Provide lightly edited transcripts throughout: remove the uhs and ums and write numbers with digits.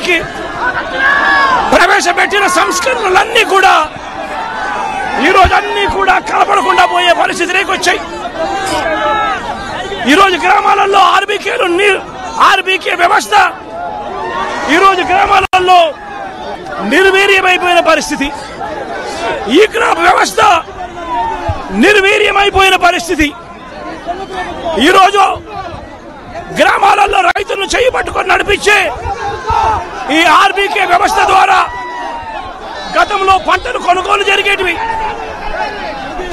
రైతులకి ప్రవేశపెట్టిన సంస్కరణలన్నీ కూడా ఈరోజు అన్నీ కూడా కనపడకుండా పోయే పరిస్థితిలోకి వచ్చాయి. ఈరోజు గ్రామాలలో ఆర్బీకే వ్యవస్థ ఈరోజు గ్రామాలలో నిర్వీర్యమైపోయిన పరిస్థితి. ఈ క్రాప్ వ్యవస్థ నిర్వీర్యమైపోయిన పరిస్థితి. ఈరోజు గ్రామాలలో రైతులను చేయి పట్టుకొని నడిపించే ఈ ఆర్బీకే వ్యవస్థ ద్వారా గతంలో పంటలు కొనుగోలు జరిగేటివి.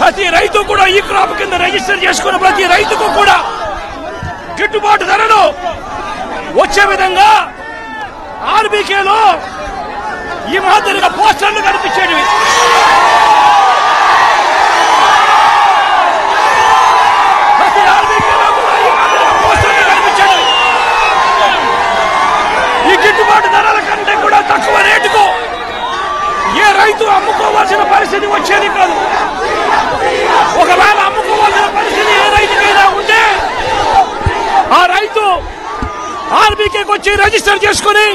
ప్రతి రైతు కూడా ఈ క్రాప్ కింద రిజిస్టర్ చేసుకున్న ప్రతి రైతుకు కూడా గిట్టుబాటు ధరలు వచ్చే విధంగా ఆర్బీకేలో ఈ మాదిరిగా పోస్టర్లు కనిపించేటివి. ప్రతి ఆర్బీకేలో కూడా ఈ మాదిరిగా పోస్టర్లు కనిపించేటివి. ఈ గిట్టుబాటు ధరల కంటే కూడా తక్కువ రేటుకు ఏ రైతు అమ్ముకోవాల్సిన పరిస్థితి వచ్చేది కాదు. ఒకవేళ అమ్ముకోవాల్సిన పరిస్థితి ఏ రైతుకైనా ఉంటే ఆ రైతు ఆర్బీకేకి వచ్చి రిజిస్టర్ చేసుకుని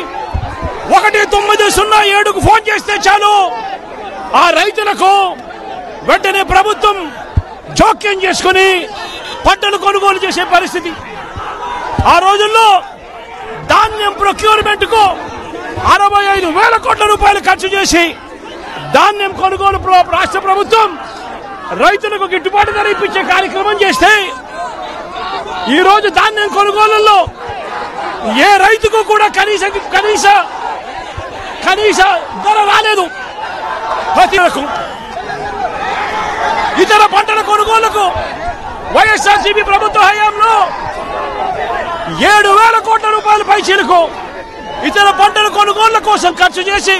1907కు ఫోన్ చేస్తే చాలు, ఆ రైతులకు వెంటనే ప్రభుత్వం జోక్యం చేసుకుని పంటలు కొనుగోలు చేసే పరిస్థితి. ఆ రోజుల్లో ధాన్యం ప్రొక్యూర్మెంట్ కు 65,000 కోట్ల రూపాయలు ఖర్చు చేసి ధాన్యం కొనుగోలు రాష్ట్ర ప్రభుత్వం రైతులకు గిట్టుబాటు ధర ఇప్పించే కార్యక్రమం చేస్తే ఈ రోజు ధాన్యం కొనుగోలులో ఏ రైతుకు కూడా కనీస ధర రాలేదు. ప్రతి ఇతర పంటల కొనుగోలుకు వైఎస్ఆర్సీపీ ప్రభుత్వ హయాంలో 7,000 కోట్ల రూపాయల పైచీలకు ఇతర పంటల కొనుగోళ్ల కోసం ఖర్చు చేసి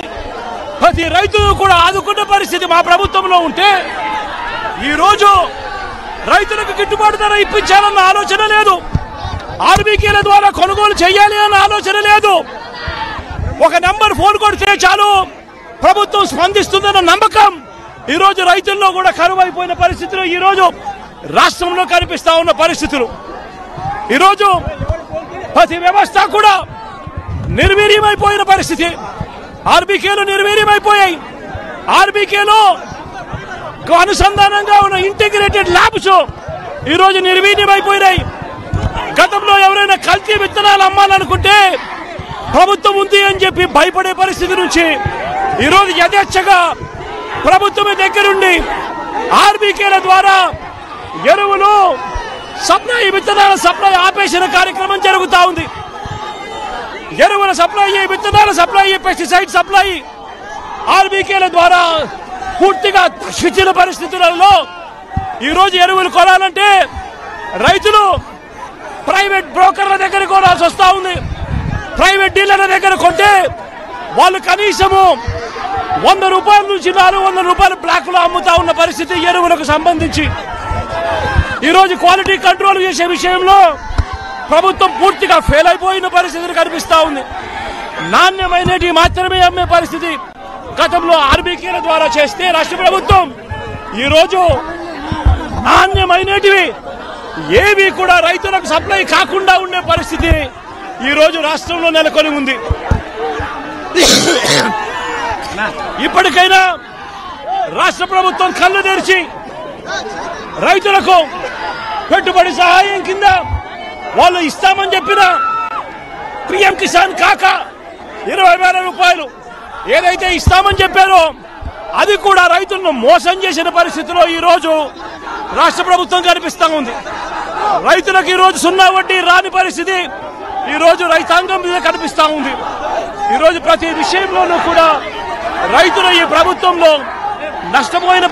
ప్రతి రైతును కూడా ఆదుకున్న పరిస్థితి మా ప్రభుత్వంలో ఉంటే ఈ రోజు రైతులకు గిట్టుబాటు ధర ఇప్పించాలన్న ఆలోచన లేదు. ఆర్బీకేల ద్వారా కొనుగోలు చేయాలి అన్న ఆలోచన లేదు. ఒక నంబర్ ఫోన్ కొడితే చాలు ప్రభుత్వం స్పందిస్తుందన్న నమ్మకం ఈ రోజు రైతుల్లో కూడా కరువైపోయిన పరిస్థితులు ఈ రోజు రాష్ట్రంలో కనిపిస్తా ఉన్న పరిస్థితులు. ఈరోజు ప్రతి వ్యవస్థ కూడా నిర్వీర్యమైపోయిన పరిస్థితి. ఆర్బీకేలు నిర్వీర్యమైపోయాయి. ఆర్బీకేలో అనుసంధానంగా ఉన్న ఇంటిగ్రేటెడ్ ల్యాబ్స్ ఈరోజు నిర్వీర్యమైపోయినాయి. గతంలో ఎవరైనా కల్తీ విత్తనాలు అమ్మాలనుకుంటే ప్రభుత్వం ఉంది అని చెప్పి భయపడే పరిస్థితి నుంచి ఈరోజు యథేచ్ఛగా ప్రభుత్వం దగ్గరుండి ఆర్బీకేల ద్వారా ఎరువులు సప్లై, విత్తనాల సప్లై ఆపేసిన కార్యక్రమం జరుగుతూ ఉంది. ఎరువుల సప్లై, విత్తనాల సప్లై, పెస్టిసైడ్ సప్లై ఆర్బీకేల ద్వారా పూర్తిగా తగ్గించిన పరిస్థితులలో ఈరోజు ఎరువులు కొనాలంటే రైతులు ప్రైవేట్ బ్రోకర్ల దగ్గర కొనాల్సి వస్తూ ఉంది. ప్రైవేట్ డీలర్ల దగ్గర కొంటే వాళ్ళు కనీసము 100 రూపాయల నుంచి 400 రూపాయలు బ్లాక్ లో అమ్ముతా ఉన్న పరిస్థితి. ఎరువులకు సంబంధించి ఈరోజు క్వాలిటీ కంట్రోల్ చేసే విషయంలో ప్రభుత్వం పూర్తిగా ఫెయిల్ అయిపోయిన పరిస్థితులు కనిపిస్తా ఉంది. నాణ్యమైనవి మాత్రమే అమ్మే పరిస్థితి గతంలో ఆర్బీకేల ద్వారా చేస్తే రాష్ట్ర ప్రభుత్వం ఈరోజు నాణ్యమైనటివి ఏవి కూడా రైతులకు సప్లై కాకుండా ఉండే పరిస్థితి ఈ రోజు రాష్ట్రంలో నెలకొని ఉంది. ఇప్పటికైనా రాష్ట్ర ప్రభుత్వం కళ్ళు తెరిచి రైతులకు పెట్టుబడి సహాయం కింద వాళ్ళు ఇస్తామని చెప్పిన పీఎం కిసాన్ కాక 20,000 రూపాయలు ఏదైతే ఇస్తామని చెప్పారో అది కూడా రైతులను మోసం చేసిన పరిస్థితిలో ఈ రోజు రాష్ట్ర ప్రభుత్వం కనిపిస్తా ఉంది. రైతులకు ఈ రోజు 0 వడ్డీ రాని పరిస్థితి ఈ రోజు రైతాంగం మీద కనిపిస్తా ఉంది. ఈ రోజు ప్రతి విషయంలోనూ కూడా రైతులు ఈ ప్రభుత్వంలో నష్టపోయిన